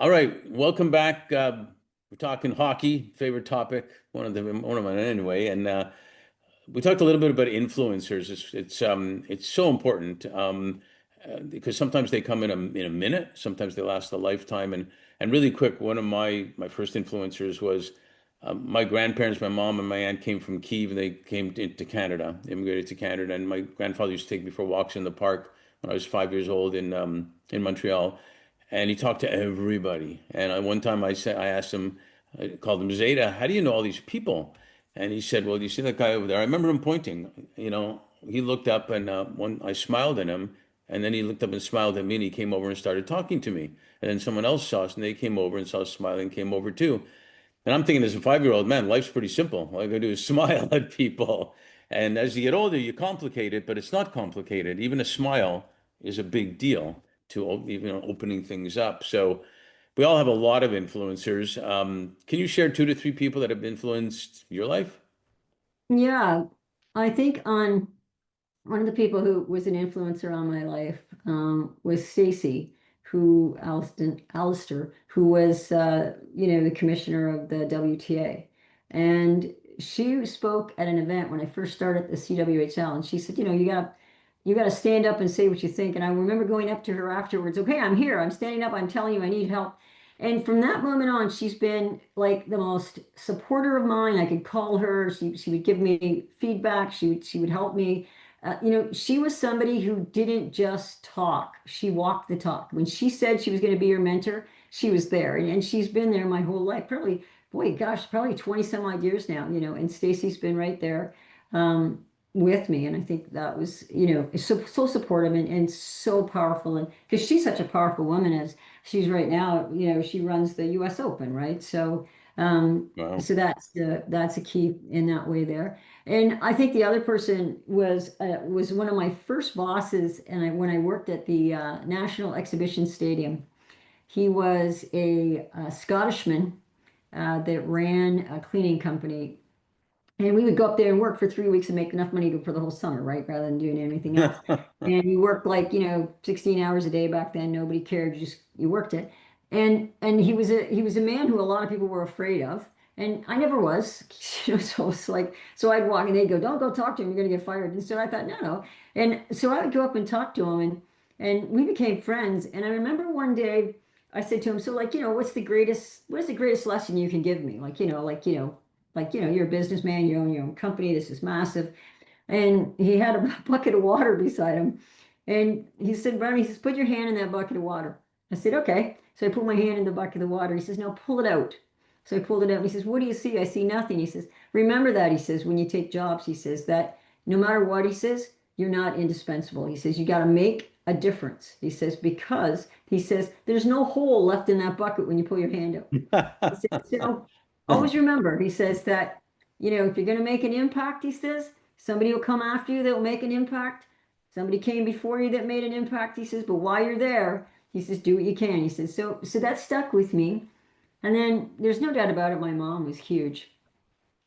All right, welcome back. We're talking hockey, favorite topic, one of mine anyway. And we talked a little bit about influencers. It's so important because sometimes they come in a minute, sometimes they last a lifetime. And really quick, one of my first influencers was my grandparents, my mom and my aunt came from Kiev, and they came to Canada, immigrated to Canada. And my grandfather used to take me for walks in the park when I was 5 years old in Montreal, and he talked to everybody. And one time I asked him, I called him Zeta, how do you know all these people? And he said, well, do you see that guy over there? I remember him pointing. He looked up, and I smiled at him, and then he looked up and smiled at me, and he came over and started talking to me. And then someone else saw us, and they came over and saw us smiling, and came over too. And I'm thinking, as a 5-year-old man, life's pretty simple. All I gotta do is smile at people. And as you get older, you complicate it, but it's not complicated. Even a smile is a big deal to even opening things up. So we all have a lot of influencers. Can you share two to three people that have influenced your life? Yeah, I think on one of the people who was an influencer on my life was Stacey, who Allaster, who was the commissioner of the WTA, and she spoke at an event when I first started the CWHL, and she said, you gotta stand up and say what you think. And I remember going up to her afterwards. Okay, I'm here. I'm standing up. I'm telling you, I need help. And from that moment on, she's been like the most supporter of mine. I could call her. She would give me feedback. She would help me. She was somebody who didn't just talk. She walked the talk. When she said she was going to be your mentor, she was there. And she's been there my whole life. Probably, boy, gosh, probably 20 some odd years now, and Stacy's been right there. With me. And I think that was, so supportive and so powerful. And because she's such a powerful woman as she's right now, she runs the US Open, right? So, Wow. that's a key in that way there. And I think the other person was one of my first bosses, and when I worked at the National Exhibition Stadium. He was a Scottishman that ran a cleaning company, and we would go up there and work for 3 weeks and make enough money for the whole summer, right? Rather than doing anything else. And you worked like, 16 hours a day back then. Nobody cared. You worked it. And he was a man who a lot of people were afraid of. And I never was. So it's like, so I'd walk and they'd go, don't go talk to him, you're gonna get fired. And so I thought, no, no. And so I would go up and talk to him, and we became friends. And I remember one day I said to him, so like, what is the greatest lesson you can give me? You're a businessman, you own your own company, this is massive. And he had a bucket of water beside him. And he said, Brownie, he says, put your hand in that bucket of water. I said, okay. So I put my hand in the bucket of water. He says, no, pull it out. So I pulled it out. And he says, what do you see? I see nothing. He says, remember that, he says, when you take jobs, he says, that no matter what, he says, you're not indispensable. He says, you got to make a difference. He says, because he says, there's no hole left in that bucket when you pull your hand out. He said, so always remember, he says that, if you're going to make an impact, he says, somebody will come after you that will make an impact. Somebody came before you that made an impact, he says, but while you're there, he says, do what you can. He says, so that stuck with me. And then there's no doubt about it, my mom was huge.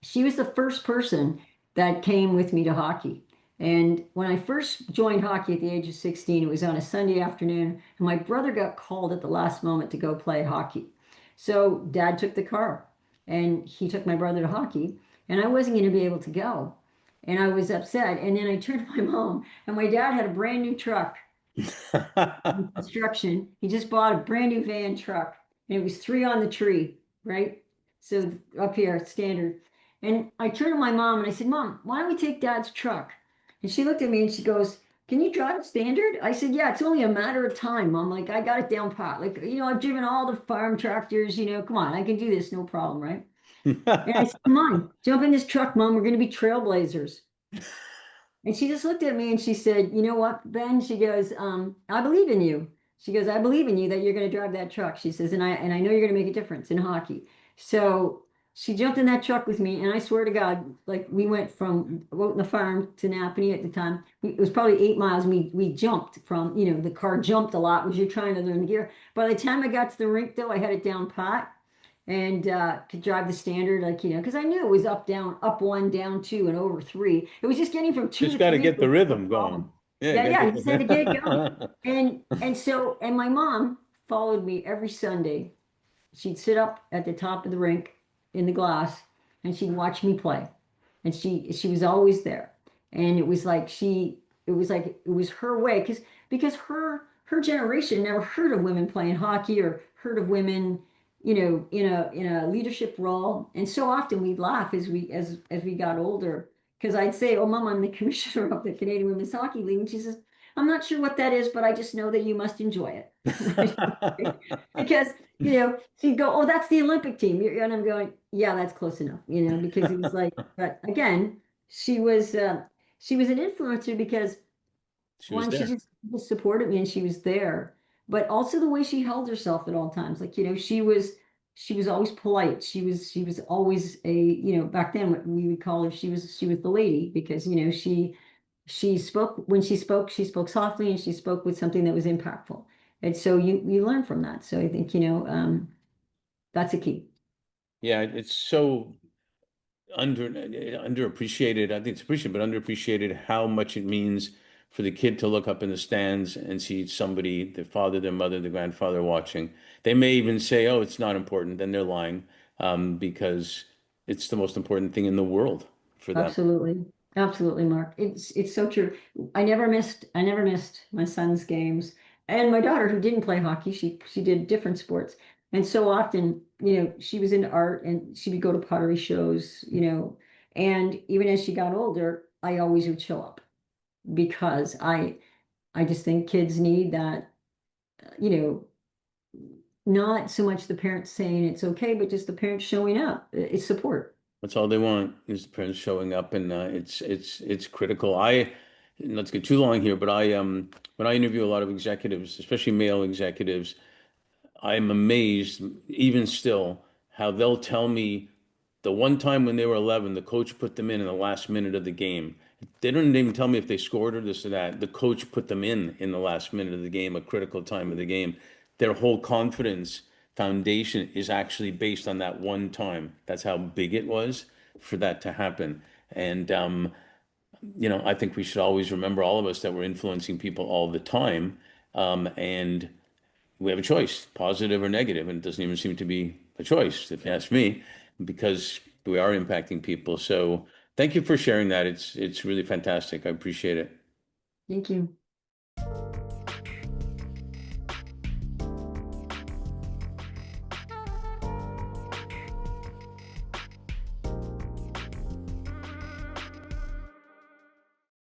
She was the first person that came with me to hockey. And when I first joined hockey at the age of 16, it was on a Sunday afternoon, and my brother got called at the last moment to go play hockey. So dad took the car and he took my brother to hockey, and I wasn't going to be able to go. And I was upset. And then I turned to my mom, and my dad had a brand new truck in construction. He just bought a brand new van truck, and it was three on the tree, right? So up here, standard. And I turned to my mom and I said, Mom, why don't we take Dad's truck? And she looked at me and she goes, Can you drive standard? I said, Yeah, it's only a matter of time, Mom. Like, I got it down pat. Like, I've driven all the farm tractors, come on, I can do this, no problem, right? And I said, Come on, jump in this truck, Mom. We're going to be trailblazers. And she just looked at me and she said, You know what, Ben? She goes, I believe in you. She goes, I believe in you that you're going to drive that truck. She says, and I know you're going to make a difference in hockey. So she jumped in that truck with me, and I swear to God, like we went from out in the farm to Napanee at the time. It was probably 8 miles. We jumped from, the car jumped a lot as you're trying to learn the gear. By the time I got to the rink, though, I had it down pat and could drive the standard, like, because I knew it was up, down, up one, down two, and over three. It was just getting from two Just to got to three get the was the rhythm going. problem. Yeah, Yeah, got to yeah, you get just had to get it going. the. And my mom followed me every Sunday. she'd sit up at the top of the rink in the glass and she'd watch me play. And she was always there. And it was her way because her generation never heard of women playing hockey or heard of women, in a leadership role. And so often we'd laugh as we got older because I'd say, "Oh, Mom, I'm the commissioner of the Canadian Women's Hockey League," and she says, "I'm not sure what that is, but I just know that you must enjoy it." Because she'd go, "Oh, that's the Olympic team," and I'm going, "Yeah, that's close enough," because it was like, but again, she was uh, she was an influencer because She was one, she there. just supported me and she was there, but also the way she held herself at all times. Like, she was always polite. She was always back then what we would call her, she was the lady because, she spoke when she spoke softly and she spoke with something that was impactful. And so you learn from that. So I think, that's a key. Yeah, it's so underappreciated. I think it's appreciated, but underappreciated how much it means for the kid to look up in the stands and see somebody, their father, their mother, their grandfather watching. They may even say, "Oh, it's not important," then they're lying, because it's the most important thing in the world for them. Absolutely. Absolutely, Mark. It's so true. I never missed my son's games. And my daughter, who didn't play hockey, she did different sports. And so often, she was into art and she would go to pottery shows, and even as she got older, I always would show up because I just think kids need that, you know, not so much the parents saying it's okay, but just the parents showing up. It's support. That's all they want is the parents showing up, and it's critical. I Not to get too long here, but I when I interview a lot of executives, especially male executives, I'm amazed, even still, how they'll tell me the one time when they were 11, the coach put them in the last minute of the game. They don't even tell me if they scored or this or that. The coach put them in the last minute of the game, a critical time of the game. Their whole confidence foundation is actually based on that one time. That's how big it was for that to happen. And I think we should always remember, all of us, that we're influencing people all the time. And we have a choice, positive or negative, and it doesn't even seem to be a choice, if you ask me, because we are impacting people. So thank you for sharing that. It's really fantastic. I appreciate it. Thank you.